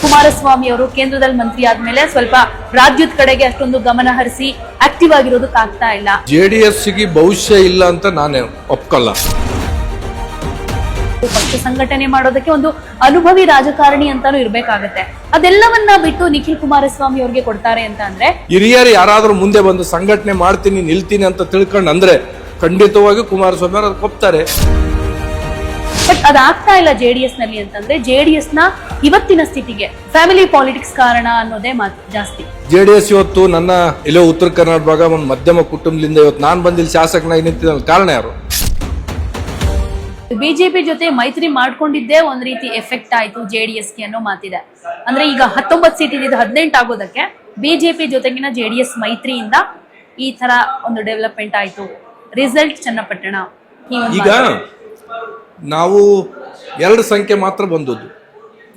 ಕುಮಾರಸ್ವಾಮಿ ಅವರು ಕೇಂದ್ರದಲ್ಲಿ ಮಂತ್ರಿ ಆದ್ಮೇಲೆ ಸ್ವಲ್ಪ ರಾಜ್ಯದ ಕಡೆಗೆ ಅಷ್ಟೊಂದು ಗಮನ ಹರಿಸಿ ಆಕ್ಟಿವ್ ಆಗಿರೋದಕ್ಕೆ ಆಗ್ತಾ ಇಲ್ಲ. ಜೆಡಿಎಸ್ಗೆ ಭವಿಷ್ಯ ಇಲ್ಲ ಅಂತ ನಾನು ಒಪ್ಕೊಳ್ಳ. ಪಕ್ಷ ಸಂಘಟನೆ ಮಾಡೋದಕ್ಕೆ ಒಂದು ಅನುಭವಿ ರಾಜಕಾರಣಿ ಅಂತಾನು ಇರ್ಬೇಕಾಗತ್ತೆ. ಅದೆಲ್ಲವನ್ನ ಬಿಟ್ಟು ನಿಖಿಲ್ ಕುಮಾರಸ್ವಾಮಿ ಅವ್ರಿಗೆ ಕೊಡ್ತಾರೆ ಅಂತ ಅಂದ್ರೆ ಹಿರಿಯರು ಯಾರಾದ್ರೂ ಮುಂದೆ ಬಂದು ಸಂಘಟನೆ ಮಾಡ್ತೀನಿ ನಿಲ್ತೀನಿ ಅಂತ ತಿಳ್ಕೊಂಡು ಅಂದ್ರೆ ಖಂಡಿತವಾಗಿ ಕುಮಾರಸ್ವಾಮಿ ಅವರು ಅದಕ್ಕೆ ಒಪ್ತಾರೆ. ಬಟ್ ಅದಾಗ್ತಾ ಇಲ್ಲ ಜೆಡಿಎಸ್ ನಲ್ಲಿ ಅಂತಂದ್ರೆ ಜೆಡಿಎಸ್ ನ ಇವತ್ತಿನ ಸ್ಥಿತಿಗೆ ಫ್ಯಾಮಿಲಿ ಪಾಲಿಟಿಕ್ಸ್ ಕಾರಣ ಅನ್ನೋದೇ ಮಾತು ಜಾಸ್ತಿ. ಜೆಡಿಎಸ್ ಇವತ್ತು ನನ್ನ ಇಲ್ಲೋ ಉತ್ತರ ಕರ್ನಾಟಕ ಭಾಗ ಒಂದು ಮಧ್ಯಮ ಕುಟುಂಬದಿಂದ ಇವತ್ತು ನಾನು ಬಂದಿಲ್ಲಿ ಶಾಸಕನಾಗಿ ನಿಂತಿದ್ದ ಕಾರಣ ಯಾರು? ಬಿಜೆಪಿ ಜೊತೆ ಮೈತ್ರಿ ಮಾಡ್ಕೊಂಡಿದ್ದೇ ಒಂದ್ ರೀತಿ ಎಫೆಕ್ಟ್ ಆಯ್ತು ಜೆಡಿಎಸ್ಗೆ ಅನ್ನೋ ಮಾತಿದೆ. ಅಂದ್ರೆ ಈಗ 19 ಸೀಟ್ ಇದ್ದು 18 ಆಗೋದಕ್ಕೆ ಬಿಜೆಪಿ ಜೊತೆಗಿನ ಜೆಡಿಎಸ್ ಮೈತ್ರಿಯಿಂದ ಈ ತರ ಒಂದು ಡೆವಲಪ್ಮೆಂಟ್ ಆಯ್ತು. ರಿಸಲ್ಟ್ ಚನ್ನಪಟ್ಟಣ. ಈಗ ನಾವು 2 ಸಂಖ್ಯೆ ಮಾತ್ರ ಬಂದದ್ದು.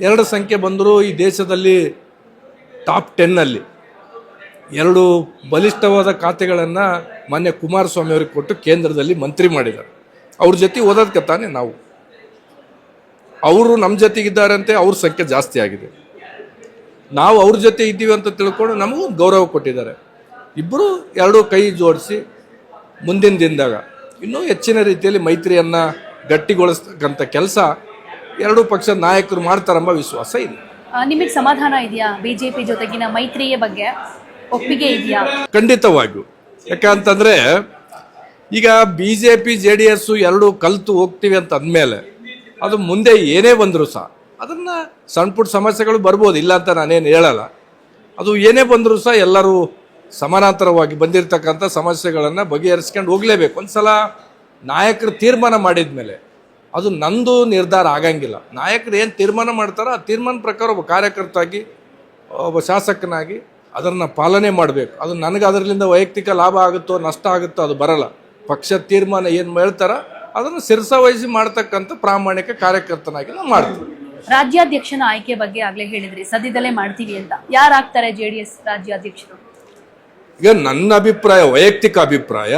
2 ಸಂಖ್ಯೆ ಬಂದರೂ ಈ ದೇಶದಲ್ಲಿ ಟಾಪ್ 10 ಅಲ್ಲಿ 2 ಬಲಿಷ್ಠವಾದ ಖಾತೆಗಳನ್ನು ಮಾನ್ಯ ಕುಮಾರಸ್ವಾಮಿ ಅವರಿಗೆ ಕೊಟ್ಟು ಕೇಂದ್ರದಲ್ಲಿ ಮಂತ್ರಿ ಮಾಡಿದ್ದಾರೆ. ಅವ್ರ ಜೊತೆ ಓದೋದಕ್ಕೆ ತಾನೆ ನಾವು, ಅವರು ನಮ್ಮ ಜೊತೆಗಿದ್ದಾರಂತೆ ಅವ್ರ ಸಂಖ್ಯೆ ಜಾಸ್ತಿ ಆಗಿದೆ. ನಾವು ಅವ್ರ ಜೊತೆ ಇದ್ದೀವಿ ಅಂತ ತಿಳ್ಕೊಂಡು ನಮಗೂ ಗೌರವ ಕೊಟ್ಟಿದ್ದಾರೆ. ಇಬ್ಬರು 2 ಕೈ ಜೋಡಿಸಿ ಮುಂದಿನ ದಿನದಾಗ ಇನ್ನೂ ಹೆಚ್ಚಿನ ರೀತಿಯಲ್ಲಿ ಮೈತ್ರಿಯನ್ನು ಗಟ್ಟಿಗೊಳಿಸ್ತಕ್ಕಂಥ ಕೆಲಸ 2 ಪಕ್ಷದ ನಾಯಕರು ಮಾಡ್ತಾರೆಂಬ ವಿಶ್ವಾಸ ಇದೆ. ನಿಮಗೆ ಸಮಾಧಾನ ಇದೆಯಾ? ಬಿಜೆಪಿ ಜೊತೆಗಿನ ಮೈತ್ರಿಯ ಬಗ್ಗೆ ಒಪ್ಪಿಗೆ ಇದೆಯಾ? ಖಂಡಿತವಾಗಿಯೂ. ಯಾಕಂತಂದ್ರೆ ಈಗ ಬಿಜೆಪಿ JDS 2 ಕಲ್ತು ಹೋಗ್ತೀವಿ ಅಂತ ಅಂದಮೇಲೆ ಅದು ಮುಂದೆ ಏನೇ ಬಂದರೂ ಸಹ ಅದನ್ನ ಸಣ್ಣ ಪುಟ್ಟ ಸಮಸ್ಯೆಗಳು ಬರ್ಬೋದು, ಇಲ್ಲ ಅಂತ ನಾನೇನು ಹೇಳಲ್ಲ. ಅದು ಏನೇ ಬಂದರೂ ಸಹ ಎಲ್ಲರೂ ಸಮಾನಾಂತರವಾಗಿ ಬಂದಿರತಕ್ಕಂಥ ಸಮಸ್ಯೆಗಳನ್ನು ಬಗೆಹರಿಸ್ಕೊಂಡು ಹೋಗ್ಲೇಬೇಕು. ಒಂದ್ಸಲ ನಾಯಕರು ತೀರ್ಮಾನ ಮಾಡಿದ ಮೇಲೆ ಅದು ನಂದು ನಿರ್ಧಾರ ಆಗಂಗಿಲ್ಲ. ನಾಯಕರು ಏನು ತೀರ್ಮಾನ ಮಾಡ್ತಾರೋ ಆ ತೀರ್ಮಾನ ಪ್ರಕಾರ ಒಬ್ಬ ಕಾರ್ಯಕರ್ತಾಗಿ ಒಬ್ಬ ಶಾಸಕನಾಗಿ ಅದನ್ನು ಪಾಲನೆ ಮಾಡಬೇಕು. ಅದು ನನಗೆ ಅದರಿಂದ ವೈಯಕ್ತಿಕ ಲಾಭ ಆಗುತ್ತೋ ನಷ್ಟ ಆಗುತ್ತೋ ಅದು ಬರಲ್ಲ. ಪಕ್ಷ ತೀರ್ಮಾನ ಏನು ಹೇಳ್ತಾರೋ ಅದನ್ನು ಶಿರಸಾವಹಿಸಿ ಮಾಡ್ತಕ್ಕಂಥ ಪ್ರಾಮಾಣಿಕ ಕಾರ್ಯಕರ್ತನಾಗಿ ನಾವು ಮಾಡ್ತೀವಿ. ರಾಜ್ಯಾಧ್ಯಕ್ಷನ ಆಯ್ಕೆ ಬಗ್ಗೆ ಆಗ್ಲೇ ಹೇಳಿದ್ರಿ, ಸದ್ಯದಲ್ಲೇ ಮಾಡ್ತೀವಿ ಅಂತ. ಯಾರಾಗ್ತಾರೆ JDS ರಾಜ್ಯಾಧ್ಯಕ್ಷರು? ಈಗ ನನ್ನ ಅಭಿಪ್ರಾಯ, ವೈಯಕ್ತಿಕ ಅಭಿಪ್ರಾಯ,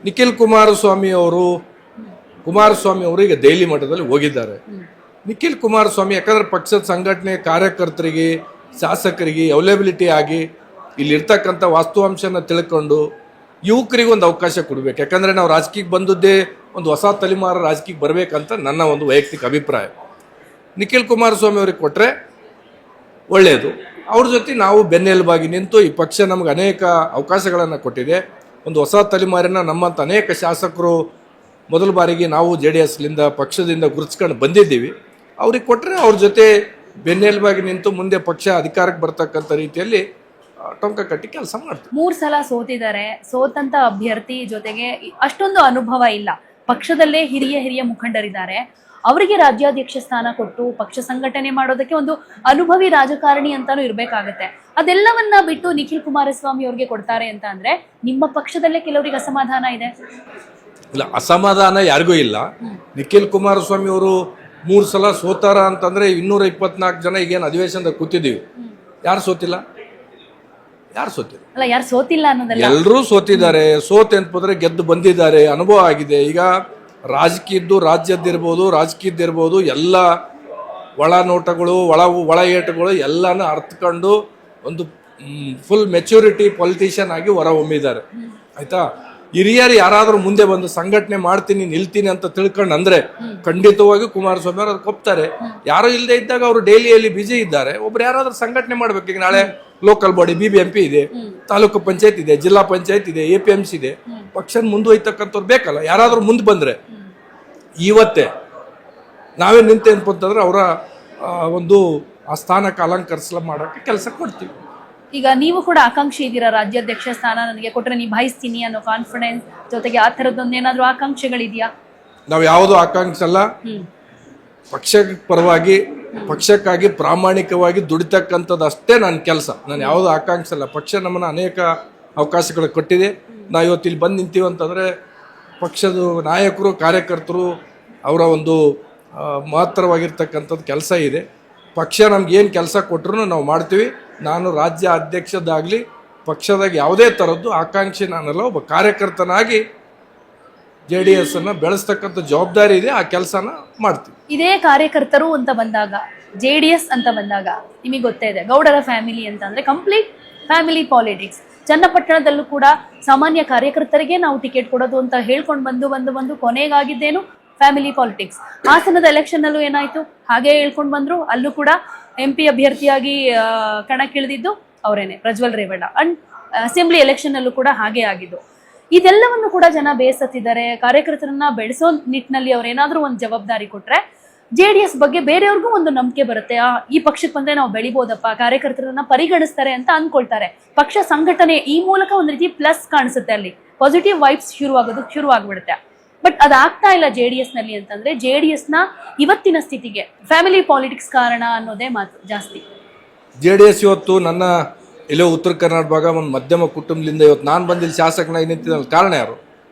ನಿಖಿಲ್ ಕುಮಾರಸ್ವಾಮಿ ಅವರು ಈಗ ದೆಹಲಿ ಮಟ್ಟದಲ್ಲಿ ಹೋಗಿದ್ದಾರೆ. ನಿಖಿಲ್ ಕುಮಾರಸ್ವಾಮಿ ಯಾಕಂದ್ರೆ ಪಕ್ಷದ ಸಂಘಟನೆ ಕಾರ್ಯಕರ್ತರಿಗೆ ಶಾಸಕರಿಗೆ ಅವೈಲಬಿಲಿಟಿ ಆಗಿ ಇಲ್ಲಿರ್ತಕ್ಕಂಥ ವಾಸ್ತವಾಂಶನ ತಿಳ್ಕೊಂಡು ಯುವಕರಿಗೆ ಒಂದು ಅವಕಾಶ ಕೊಡಬೇಕು. ಯಾಕಂದರೆ ನಾವು ರಾಜಕೀಯಕ್ಕೆ ಬಂದದ್ದೇ ಒಂದು ಹೊಸ ತಲೆಮಾರು ರಾಜಕೀಯಕ್ಕೆ ಬರಬೇಕಂತ ನನ್ನ ಒಂದು ವೈಯಕ್ತಿಕ ಅಭಿಪ್ರಾಯ. ನಿಖಿಲ್ ಕುಮಾರಸ್ವಾಮಿ ಅವ್ರಿಗೆ ಕೊಟ್ಟರೆ ಒಳ್ಳೆಯದು. ಅವ್ರ ಜೊತೆ ನಾವು ಬೆನ್ನೆಲುಬಾಗಿ ನಿಂತು ಈ ಪಕ್ಷ ನಮ್ಗೆ ಅನೇಕ ಅವಕಾಶಗಳನ್ನು ಕೊಟ್ಟಿದೆ. ಒಂದು ಹೊಸ ತಲೆಮಾರಿನ ನಮ್ಮಂಥ ಅನೇಕ ಶಾಸಕರು ಮೊದಲ ಬಾರಿಗೆ ನಾವು JDSಲಿಂದ ಪಕ್ಷದಿಂದ ಗುರುತಿಸ್ಕೊಂಡು ಬಂದಿದ್ದೀವಿ. ಅವ್ರಿಗೆ ಕೊಟ್ಟರೆ ಅವ್ರ ಜೊತೆ ಬೆನ್ನೆಲುಬಾಗಿ ನಿಂತು ಮುಂದೆ ಪಕ್ಷ ಅಧಿಕಾರಕ್ಕೆ ಬರ್ತಕ್ಕಂಥ ರೀತಿಯಲ್ಲಿ ಟೊಂಕ ಕಟ್ಟಿ ಕೆಲಸ ಮಾಡ್ತೀವಿ. 3 ಸಲ ಸೋತಿದ್ದಾರೆ. ಸೋತಂತ ಅಭ್ಯರ್ಥಿ ಜೊತೆಗೆ ಅಷ್ಟೊಂದು ಅನುಭವ ಇಲ್ಲ. ಪಕ್ಷದಲ್ಲೇ ಹಿರಿಯ ಮುಖಂಡರಿದ್ದಾರೆ. ಅವರಿಗೆ ರಾಜ್ಯಾಧ್ಯಕ್ಷ ಸ್ಥಾನ ಕೊಟ್ಟು ಪಕ್ಷ ಸಂಘಟನೆ ಮಾಡೋದಕ್ಕೆ ಒಂದು ಅನುಭವಿ ರಾಜಕಾರಣಿ ಅಂತಾನು ಇರ್ಬೇಕಾಗತ್ತೆ. ಅದೆಲ್ಲವನ್ನ ಬಿಟ್ಟು ನಿಖಿಲ್ ಕುಮಾರಸ್ವಾಮಿ ಅವ್ರಿಗೆ ಕೊಡ್ತಾರೆ ಅಂತ ಅಂದ್ರೆ ನಿಮ್ಮ ಪಕ್ಷದಲ್ಲೇ ಕೆಲವರಿಗೆ ಅಸಮಾಧಾನ ಇದೆ. ಇಲ್ಲ, ಅಸಮಾಧಾನ ಯಾರಿಗೂ ಇಲ್ಲ. ನಿಖಿಲ್ ಕುಮಾರಸ್ವಾಮಿ ಅವರು 3 ಸಲ ಸೋತಾರ ಅಂತಂದ್ರೆ 224 ಜನ ಈಗೇನು ಅಧಿವೇಶನದಾಗ ಕೂತಿದ್ದೀವಿ. ಯಾರು ಸೋತಿಲ್ಲ? ಅಲ್ಲ, ಯಾರು ಸೋತಿಲ್ಲ ಅನ್ನೋದಲ್ಲ, ಎಲ್ಲರೂ ಸೋತಿದ್ದಾರೆ. ಸೋತೆ ಅಂತಂದ್ರೆ ಗೆದ್ದು ಬಂದಿದ್ದಾರೆ, ಅನುಭವ ಆಗಿದೆ. ಈಗ ರಾಜಕೀಯದ್ದು ರಾಜ್ಯದ್ದಿರ್ಬೋದು ಎಲ್ಲ ಒಳ ನೋಟಗಳು ಒಳ ಏಟುಗಳು ಎಲ್ಲಾನು ಅರ್ಥಕೊಂಡು ಒಂದು ಫುಲ್ ಮೆಚುರಿಟಿ ಪೊಲಿಟಿಷಿಯನ್ ಆಗಿ ಹೊರ ಹೊಮ್ಮಿದ್ದಾರೆ. ಆಯ್ತಾ? ಹಿರಿಯರು ಯಾರಾದ್ರೂ ಮುಂದೆ ಬಂದು ಸಂಘಟನೆ ಮಾಡ್ತೀನಿ ನಿಲ್ತೀನಿ ಅಂತ ತಿಳ್ಕೊಂಡು ಅಂದ್ರೆ ಖಂಡಿತವಾಗಿ ಕುಮಾರಸ್ವಾಮಿ ಅವರು ಅದಕ್ಕೆ ಒಪ್ತಾರೆ. ಯಾರು ಇಲ್ಲದೆ ಇದ್ದಾಗ ಅವರು ಡೈಲಿಯಲ್ಲಿ ಬಿಜಿ ಇದ್ದಾರೆ. ಒಬ್ರು ಯಾರಾದ್ರೂ ಸಂಘಟನೆ ಮಾಡ್ಬೇಕು. ಈಗ ನಾಳೆ ಲೋಕಲ್ ಬಾಡಿ BBMP ಇದೆ, ತಾಲೂಕು ಪಂಚಾಯತ್ ಇದೆ, ಜಿಲ್ಲಾ ಪಂಚಾಯತ್ ಇದೆ, APMC ಇದೆ. ಪಕ್ಷ ಮುಂದುವಯ್ತಕ್ಕಂಥವ್ರು ಬೇಕಲ್ಲ. ಯಾರಾದ್ರೂ ಮುಂದೆ ಬಂದ್ರೆ ಇವತ್ತೇ ನಾವೇ ನಿಂತೆ ಅಂತಂದ್ರೆ ಅವರ ಒಂದು ಆ ಸ್ಥಾನಕ್ಕೆ ಅಲಂಕರಿಸಲ ಮಾಡೋಕ್ಕೆ ಕೆಲಸ ಕೊಡ್ತೀವಿ. ಈಗ ನೀವು ಕೂಡ ಆಕಾಂಕ್ಷಿ ಇದ್ದೀರಾ, ರಾಜ್ಯಾಧ್ಯಕ್ಷ ಸ್ಥಾನ ನನಗೆ ಕೊಟ್ಟರೆ ನಿಭಾಯಿಸ್ತೀನಿ ಅನ್ನೋ ಕಾನ್ಫಿಡೆನ್ಸ್ ಜೊತೆಗೆ ಆ ಥರದ್ದೊಂದು ಏನಾದರೂ ಆಕಾಂಕ್ಷೆಗಳಿದೆಯಾ? ನಾವು ಯಾವುದು ಆಕಾಂಕ್ಷೆ ಅಲ್ಲ. ಪಕ್ಷದ ಪರವಾಗಿ ಪಕ್ಷಕ್ಕಾಗಿ ಪ್ರಾಮಾಣಿಕವಾಗಿ ದುಡಿತಕ್ಕಂಥದ್ದು ಅಷ್ಟೇ ನನ್ನ ಕೆಲಸ. ನಾನು ಯಾವುದು ಆಕಾಂಕ್ಷೆ ಅಲ್ಲ. ಪಕ್ಷ ನಮ್ಮನ್ನು ಅನೇಕ ಅವಕಾಶಗಳು ಕೊಟ್ಟಿದೆ. ನಾವು ಇವತ್ತು ಇಲ್ಲಿ ಬಂದು ನಿಂತೀವಿ ಅಂತಂದರೆ ಪಕ್ಷದ ನಾಯಕರು ಕಾರ್ಯಕರ್ತರು ಅವರ ಒಂದು ಮಹತ್ತರವಾಗಿರ್ತಕ್ಕಂಥದ್ದು ಕೆಲಸ ಇದೆ. ಪಕ್ಷ ನಮ್ಗೆ ಏನು ಕೆಲಸ ಕೊಟ್ಟರು ನಾವು ಮಾಡ್ತೀವಿ. ನಾನು ರಾಜ್ಯ ಅಧ್ಯಕ್ಷದಾಗಲಿ ಪಕ್ಷದಾಗ ಯಾವುದೇ ಥರದ್ದು ಆಕಾಂಕ್ಷೆ ನಾನಲ್ಲ. ಒಬ್ಬ ಕಾರ್ಯಕರ್ತನಾಗಿ JDS ಅನ್ನ ಬೆಳೆಸ್ತಕ್ಕಂಥ ಜವಾಬ್ದಾರಿ ಇದೆ, ಆ ಕೆಲಸನ ಮಾಡ್ತೀವಿ. ಇದೇ ಕಾರ್ಯಕರ್ತರು ಅಂತ ಬಂದಾಗ, JDS ಅಂತ ಬಂದಾಗ ನಿಮಗೆ ಗೊತ್ತೇ ಇದೆ, ಗೌಡರ ಫ್ಯಾಮಿಲಿ ಅಂತ ಅಂದ್ರೆ ಕಂಪ್ಲೀಟ್ ಫ್ಯಾಮಿಲಿ ಪಾಲಿಟಿಕ್ಸ್. ಚನ್ನಪಟ್ಟಣದಲ್ಲೂ ಕೂಡ ಸಾಮಾನ್ಯ ಕಾರ್ಯಕರ್ತರಿಗೆ ನಾವು ಟಿಕೆಟ್ ಕೊಡೋದು ಅಂತ ಹೇಳ್ಕೊಂಡು ಬಂದು ಕೊನೆಗಾಗಿದ್ದೇನು ಫ್ಯಾಮಿಲಿ ಪಾಲಿಟಿಕ್ಸ್. ಹಾಸನದ ಎಲೆಕ್ಷನ್ ಅಲ್ಲೂ ಏನಾಯ್ತು, ಹಾಗೆ ಹೇಳ್ಕೊಂಡು ಬಂದ್ರು. ಅಲ್ಲೂ ಕೂಡ MP ಅಭ್ಯರ್ಥಿಯಾಗಿ ಕಣಕ್ಕಿಳಿದಿದ್ದು ಅವರೇನೆ, Prajwal Revanna. And assembly election ಅಲ್ಲೂ ಕೂಡ ಹಾಗೆ ಆಗಿದ್ದು. ಇದೆಲ್ಲವನ್ನು ಕೂಡ ಜನ ಬೇಸತ್ತಿದ್ದಾರೆ. ಕಾರ್ಯಕರ್ತರನ್ನ ಬೆಳೆಸೋ ನಿಟ್ಟಿನಲ್ಲಿ ಅವ್ರೇನಾದ್ರೂ ಒಂದು ಜವಾಬ್ದಾರಿ ಕೊಟ್ರೆ JDS ಬಗ್ಗೆ ಬೇರೆಯವ್ರಿಗೂ ಒಂದು ನಂಬಿಕೆ ಬರುತ್ತೆ. ಈ ಪಕ್ಷಕ್ಕೆ ಬಂದ್ರೆ ನಾವು ಬೆಳಿಬೋದಪ್ಪ, ಕಾರ್ಯಕರ್ತರನ್ನ ಪರಿಗಣಿಸ್ತಾರೆ ಅಂತ ಅನ್ಕೊಳ್ತಾರೆ. ಪಕ್ಷ ಸಂಘಟನೆ ಈ ಮೂಲಕ ಒಂದ್ ರೀತಿ ಪ್ಲಸ್ ಕಾಣಿಸುತ್ತೆ, ಅಲ್ಲಿ ಪಾಸಿಟಿವ್ ವೈಬ್ಸ್ ಶುರು ಆಗ್ಬಿಡುತ್ತೆ. ಬಟ್ ಅದಾಗ್ತಾ ಇಲ್ಲ JDS ನಲ್ಲಿ ಅಂತಂದ್ರೆ, JDS ನ ಇವತ್ತಿನ ಸ್ಥಿತಿಗೆ ಫ್ಯಾಮಿಲಿ ಪಾಲಿಟಿಕ್ಸ್ ಕಾರಣ ಅನ್ನೋದೇ ಮಾತು ಜಾಸ್ತಿ. JDS ಇವತ್ತು ನನ್ನ ಎಲ್ಲೋ ಉತ್ತರ ಕರ್ನಾಟಕ ಭಾಗ ಒಂದು ಮಧ್ಯಮ ಕುಟುಂಬದಿಂದ ಇವತ್ತು ನಾನು ಬಂದಿಲ್ಲಿ ಶಾಸಕನಾಗಿ ನಿಂತಿದ್ದ ಕಾರಣ ಯಾರು?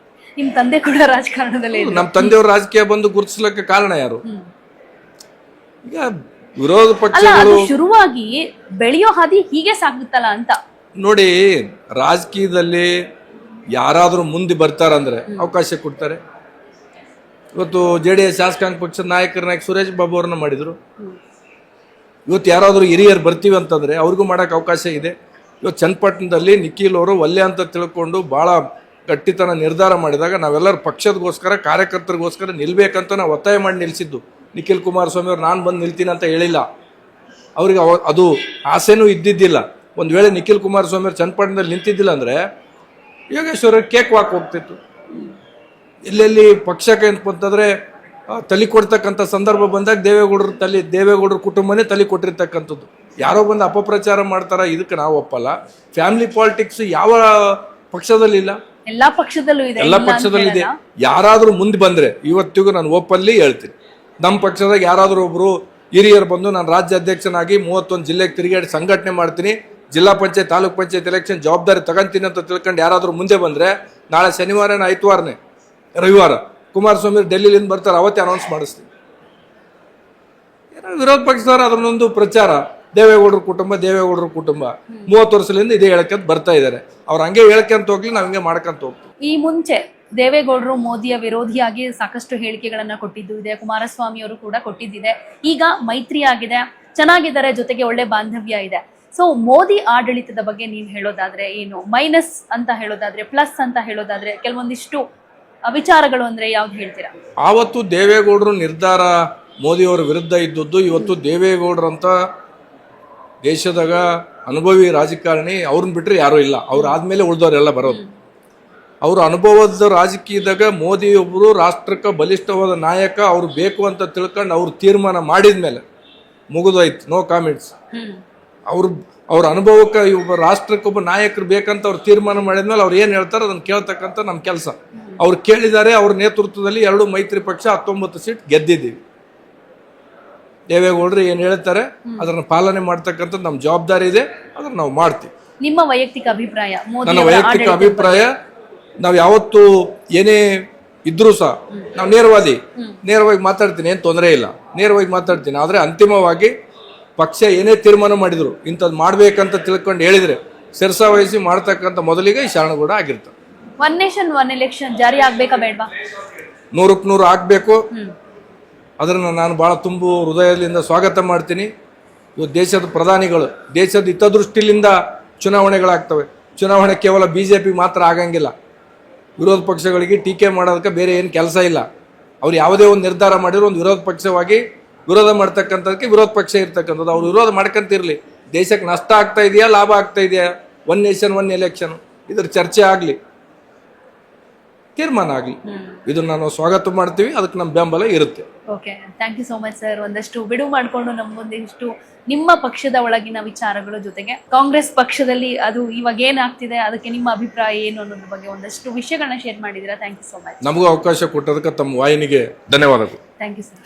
ನಿಮ್ ತಂದೆ ಕೂಡ ರಾಜಕಾರಣದಲ್ಲಿ, ನಮ್ಮ ತಂದೆಯವರು ರಾಜಕೀಯ ಬಂದು ಗುರುತಿಸ್ಲಿಕ್ಕೆ ಕಾರಣ ಯಾರು? ಈಗ ವಿರೋಧ ಪಕ್ಷಗಳು ಶುರುವಾಗಿ ಬೆಳೆಯೋ ಹಾದಿ ಹೀಗೆ ಸಾಗುತ್ತಲ್ಲ ಅಂತ ನೋಡಿ. ರಾಜಕೀಯದಲ್ಲಿ ಯಾರಾದ್ರೂ ಮುಂದೆ ಬರ್ತಾರಂದ್ರೆ ಅವಕಾಶ ಕೊಡ್ತಾರೆ. ಇವತ್ತು JDS ಶಾಸಕಾಂಗ ಪಕ್ಷದ ನಾಯಕರನ್ನಾಗಿ ಸುರೇಶ್ ಬಾಬು ಅವ್ರನ್ನ ಮಾಡಿದ್ರು. ಇವತ್ತು ಯಾರಾದ್ರೂ ಹಿರಿಯರು ಬರ್ತೀವಿ ಅಂತಂದ್ರೆ ಅವ್ರಿಗೂ ಮಾಡಕ್ ಅವಕಾಶ ಇದೆ. ಇವತ್ತು ಚನ್ನಪಟ್ಟಣದಲ್ಲಿ ನಿಖಿಲ್ ಅವರು ಒಲ್ಲೆ ಅಂತ ತಿಳ್ಕೊಂಡು ಬಹಳ ಗಟ್ಟಿತನ ನಿರ್ಧಾರ ಮಾಡಿದಾಗ ನಾವೆಲ್ಲರೂ ಪಕ್ಷದಗೋಸ್ಕರ, ಕಾರ್ಯಕರ್ತರಿಗೋಸ್ಕರ ನಿಲ್ಬೇಕಂತ ನಾವು ಒತ್ತಾಯ ಮಾಡಿ ನಿಲ್ಸಿದ್ದು. ನಿಖಿಲ್ ಕುಮಾರಸ್ವಾಮಿ ಅವ್ರು ನಾನು ಬಂದು ನಿಲ್ತೀನಿ ಅಂತ ಹೇಳಿಲ್ಲ. ಅವ್ರಿಗೆ ಅದು ಆಸೆನೂ ಇದ್ದಿದ್ದಿಲ್ಲ. ಒಂದು ವೇಳೆ ನಿಖಿಲ್ ಕುಮಾರಸ್ವಾಮಿ ಅವ್ರು ಚನ್ನಪಟ್ಟಣದಲ್ಲಿ ನಿಂತಿದ್ದಿಲ್ಲ ಅಂದ್ರೆ ಯೋಗೇಶ್ವರ ಕೇಕ್ ವಾಕ್ ಹೋಗ್ತಿತ್ತು. ಎಲ್ಲೆಲ್ಲಿ ಪಕ್ಷಕ್ಕೆ ಅಂತಂದ್ರೆ ತಲೆ ಕೊಡ್ತಕ್ಕಂಥ ಸಂದರ್ಭ ಬಂದಾಗ ದೇವೇಗೌಡರ ಕುಟುಂಬನೇ ತಲೆ ಕೊಟ್ಟಿರ್ತಕ್ಕಂಥದ್ದು. ಯಾರೋ ಬಂದು ಅಪಪ್ರಚಾರ ಮಾಡ್ತಾರ, ಇದಕ್ಕೆ ನಾವು ಒಪ್ಪಲ್ಲ. ಫ್ಯಾಮಿಲಿ ಪಾಲಿಟಿಕ್ಸ್ ಯಾವ ಪಕ್ಷದಲ್ಲಿ ಇಲ್ಲ, ಎಲ್ಲಾ ಪಕ್ಷದಲ್ಲೂ ಇದೆ. ಎಲ್ಲ ಪಕ್ಷದಲ್ಲೂ ಇದೆ. ಯಾರಾದ್ರೂ ಮುಂದೆ ಬಂದ್ರೆ ಇವತ್ತಿಗೂ ನಾನು ಓಪನ್ಲಿ ಹೇಳ್ತೀನಿ, ನಮ್ಮ ಪಕ್ಷದಾಗ ಯಾರಾದ್ರೂ ಒಬ್ರು ಹಿರಿಯರು ಬಂದು ನಾನು ರಾಜ್ಯ ಅಧ್ಯಕ್ಷನಾಗಿ 31 ಜಿಲ್ಲೆಗೆ ತಿರುಗಾಡಿ ಸಂಘಟನೆ ಮಾಡ್ತೀನಿ, ಜಿಲ್ಲಾ ಪಂಚಾಯತ್ ತಾಲೂಕ್ ಪಂಚಾಯತ್ ಎಲೆಕ್ಷನ್ ಜವಾಬ್ದಾರಿ ತಗೊಂತೀನಿ ಅಂತ ತಿಳ್ಕೊಂಡು ಯಾರಾದ್ರೂ ಮುಂದೆ ಬಂದ್ರೆ, ನಾಳೆ ಶನಿವಾರನೇ ಐತವಾರನೇ ರವಿವಾರ ಕುಮಾರಸ್ವಾಮಿ ಡೆಲ್ಲಿಲಿಂದ ಬರ್ತಾರೆ, ಅವತ್ತೇ ಅನೌನ್ಸ್ ಮಾಡಿಸ್ತೀನಿ. ಏನೋ ವಿರೋಧ ಪಕ್ಷದವರು ಅದನ್ನೊಂದು ಪ್ರಚಾರ, ದೇವೇಗೌಡರ ಕುಟುಂಬ 30 ವರ್ಷದಿಂದ ಇದೇ ಹೇಳಕ್ಕಂತ ಬರ್ತಾ ಇದ್ದಾರೆ. ಅವ್ರು ಹಂಗೆ ಹೇಳಕ್ಕಂತ ಹೋಗ್ಲಿ, ನಾವ್ ಹಿಂಗೆ ಮಾಡ್ಕಂತ ಹೋಗ್ತೀವಿ. ಈ ಮುಂಚೆ ದೇವೇಗೌಡರು ಮೋದಿಯ ವಿರೋಧಿಯಾಗಿ ಸಾಕಷ್ಟು ಹೇಳಿಕೆಗಳನ್ನ ಕೊಟ್ಟಿದ್ದು ಇದೆ, ಕುಮಾರಸ್ವಾಮಿ ಅವರು ಕೂಡ ಕೊಟ್ಟಿದ್ದಿದೆ. ಈಗ ಮೈತ್ರಿ ಆಗಿದೆ, ಚೆನ್ನಾಗಿದ್ದಾರೆ, ಜೊತೆಗೆ ಒಳ್ಳೆ ಬಾಂಧವ್ಯ ಇದೆ. ಸೊ ಮೋದಿ ಆಡಳಿತದ ಬಗ್ಗೆ ನೀವು ಹೇಳೋದಾದ್ರೆ ಏನು, ಮೈನಸ್ ಅಂತ ಹೇಳೋದಾದ್ರೆ, ಪ್ಲಸ್ ಅಂತ ಹೇಳೋದಾದ್ರೆ ಕೆಲವೊಂದಿಷ್ಟು ವಿಚಾರಗಳು ಅಂದ್ರೆ ಯಾವ್ದು ಹೇಳ್ತೀರಾ? ಆವತ್ತು ದೇವೇಗೌಡರು ನಿರ್ಧಾರ ಮೋದಿಯವರ ವಿರುದ್ಧ ಇದ್ದದ್ದು. ಇವತ್ತು ದೇವೇಗೌಡರಂತ ದೇಶದಾಗ ಅನುಭವಿ ರಾಜಕಾರಣಿ ಅವ್ರನ್ನ ಬಿಟ್ರೆ ಯಾರೂ ಇಲ್ಲ. ಅವ್ರು ಆದ್ಮೇಲೆ ಉಳಿದವರೆಲ್ಲ ಬರೋದು. ಅವ್ರ ಅನುಭವದ ರಾಜಕೀಯದಾಗ ಮೋದಿ ಒಬ್ಬರು ರಾಷ್ಟ್ರಕ್ಕೆ ಬಲಿಷ್ಠವಾದ ನಾಯಕ, ಅವ್ರು ಬೇಕು ಅಂತ ತಿಳ್ಕೊಂಡು ಅವ್ರು ತೀರ್ಮಾನ ಮಾಡಿದ್ಮೇಲೆ ಮುಗಿದೋಯ್ತು, ನೋ ಕಾಮೆಂಟ್ಸ್. ಅವ್ರ ಅನುಭವಕ್ಕೆ ಒಬ್ಬ ರಾಷ್ಟ್ರಕ್ಕೊಬ್ಬ ನಾಯಕರು ಬೇಕಂತ ಅವ್ರು ತೀರ್ಮಾನ ಮಾಡಿದ್ಮೇಲೆ ಅವ್ರು ಏನ್ ಹೇಳ್ತಾರೆ ಅದನ್ನ ಕೇಳ್ತಕ್ಕಂಥ ನಮ್ಮ ಕೆಲಸ. ಅವ್ರು ಕೇಳಿದ್ದಾರೆ. ಅವ್ರ ನೇತೃತ್ವದಲ್ಲಿ 2 ಮೈತ್ರಿ ಪಕ್ಷ 19 ಸೀಟ್ ಗೆದ್ದಿದ್ದೀವಿ. ದೇವೇಗೌಡರು ಏನ್ ಹೇಳ್ತಾರೆ ಅದನ್ನ ಪಾಲನೆ ಮಾಡ್ತಕ್ಕಂಥ ನಮ್ಮ ಜವಾಬ್ದಾರಿ ಇದೆ, ಅದನ್ನ ನಾವು ಮಾಡ್ತೀವಿ. ನಿಮ್ಮ ವೈಯಕ್ತಿಕ ಅಭಿಪ್ರಾಯ? ನನ್ನ ವೈಯಕ್ತಿಕ ಅಭಿಪ್ರಾಯ, ನಾವು ಯಾವತ್ತು ಏನೇ ಇದ್ರೂ ಸಹ ನಾವು ನೇರವಾಗಿ ಮಾತಾಡ್ತೀನಿ, ಏನ್ ತೊಂದರೆ ಇಲ್ಲ, ನೇರವಾಗಿ ಮಾತಾಡ್ತೀನಿ. ಆದ್ರೆ ಅಂತಿಮವಾಗಿ ಪಕ್ಷ ಏನೇ ತೀರ್ಮಾನ ಮಾಡಿದ್ರು, ಇಂಥದ್ದು ಮಾಡ್ಬೇಕಂತ ತಿಳ್ಕೊಂಡು ಹೇಳಿದ್ರೆ ಶಿರಸಾವಹಿಸಿ ಮಾಡ್ತಕ್ಕಂಥ ಮೊದಲಿಗೆ ಈ ಶರಣಗೌಡ ಆಗಿರ್ತಾರೆ. 1 ನೇಷನ್ 1 ಎಲೆಕ್ಷನ್ ಜಾರಿ ಆಗ್ಬೇಕಾ ಬೇಡವಾ? 100ಕ್ಕೆ 100 ಆಗ್ಬೇಕು. ಅದನ್ನ ನಾನು ಬಹಳ ತುಂಬು ಹೃದಯದಿಂದ ಸ್ವಾಗತ ಮಾಡ್ತೀನಿ. ಇವತ್ತು ದೇಶದ ಪ್ರಧಾನಿಗಳು ದೇಶದ ಹಿತದೃಷ್ಟಿಯಿಂದ ಚುನಾವಣೆಗಳಾಗ್ತವೆ. ಚುನಾವಣೆ ಕೇವಲ BJP ಮಾತ್ರ ಆಗಂಗಿಲ್ಲ. ವಿರೋಧ ಪಕ್ಷಗಳಿಗೆ ಟೀಕೆ ಮಾಡೋದಕ್ಕೆ ಬೇರೆ ಏನು ಕೆಲಸ ಇಲ್ಲ. ಅವ್ರು ಯಾವುದೇ ಒಂದು ನಿರ್ಧಾರ ಮಾಡಿರೋ ಒಂದು ವಿರೋಧ ಪಕ್ಷವಾಗಿ ವಿರೋಧ ಮಾಡ್ತಕ್ಕಂಥದಕ್ಕೆ ವಿರೋಧ ಪಕ್ಷ ಇರ್ತಕ್ಕಂಥದ್ದು. ಅವ್ರು ವಿರೋಧ ಮಾಡ್ಕೊಂತಿರ್ಲಿ. ದೇಶಕ್ಕೆ ನಷ್ಟ ಆಗ್ತಾ ಇದೆಯಾ, ಲಾಭ ಆಗ್ತಾ ಇದೆಯಾ, 1 ನೇಷನ್ 1 ಎಲೆಕ್ಷನ್ ಇದ್ರ ಚರ್ಚೆ ಆಗಲಿ, ತೀರ್ಮಾನ ಆಗಲಿ, ಇದನ್ನ ನಾವು ಸ್ವಾಗತ ಮಾಡ್ತೀವಿ. ಅದಕ್ಕೆ ನಮ್ಮ ಬೆಂಬಲ ಇರುತ್ತೆ. Okay, thank you so much sir. ಒಂದಷ್ಟು ಬಿಡುವು ಮಾಡಿಕೊಂಡು ನಮ್ಗೊಂದಿಷ್ಟು ನಿಮ್ಮ ಪಕ್ಷದ ಒಳಗಿನ ವಿಚಾರಗಳು, ಜೊತೆಗೆ ಕಾಂಗ್ರೆಸ್ ಪಕ್ಷದಲ್ಲಿ ಅದು ಇವಾಗ ಏನಾಗ್ತಿದೆ ಅದಕ್ಕೆ ನಿಮ್ಮ ಅಭಿಪ್ರಾಯ ಏನು ಅನ್ನೋದ್ರ ಬಗ್ಗೆ ಒಂದಷ್ಟು ವಿಷಯಗಳನ್ನ ಶೇರ್ ಮಾಡಿದ್ದೀರಾ. Thank you so much. ನಮಗೂ ಅವಕಾಶ ಕೊಟ್ಟದಕ್ಕೆ ತಮ್ಮ ವಾಹಿನಿಗೆ ಧನ್ಯವಾದಗಳು. Thank you sir.